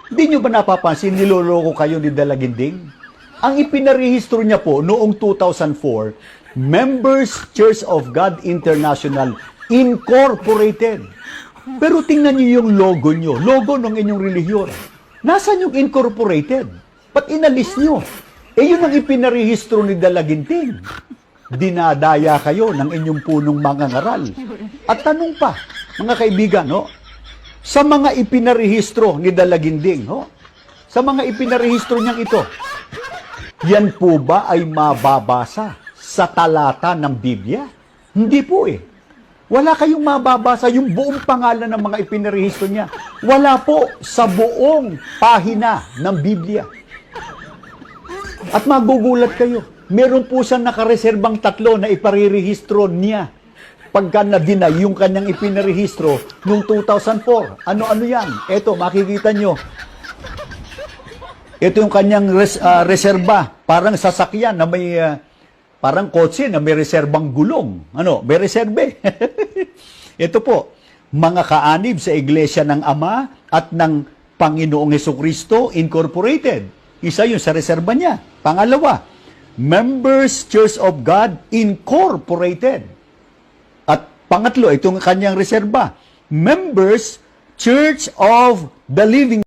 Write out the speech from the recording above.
Hindi nyo ba napapansin, niloloko kayo ni Dalaginding? Ang ipinarehistro niya po noong 2004, Members Church of God International Incorporated. Pero tingnan niyo yung logo nyo, logo ng inyong relihiyon. Nasaan yung incorporated? Ba't inalis nyo? Yun ang ipinarehistro ni Dalaginding. Dinadaya kayo ng inyong punong mga ngaral. At tanong pa, mga kaibigan, no? Sa mga ipinarehistro ni Dalaginding, no? Sa mga ipinarehistro niyang ito, yan po ba ay mababasa sa talata ng Biblia? Hindi po eh. Wala kayong mababasa yung buong pangalan ng mga ipinarehistro niya. Wala po sa buong pahina ng Biblia. At magugulat kayo. Meron po siyang nakareserbang 3 na iparirehistro niya pagka na-deny yung kanyang ipinarehistro noong 2004. Ano-ano yan? Ito, makikita nyo. Ito yung kanyang reserba. Parang sasakyan na may, parang kotse na may reserbang gulong. Ano? May reserbe. Ito po, mga kaanib sa Iglesia ng Ama at ng Panginoong Hesukristo Incorporated. Isa yun sa reserba niya. Pangalawa, Members Church of God Incorporated. At pangatlo, itong kanyang reserba, Members Church of the Living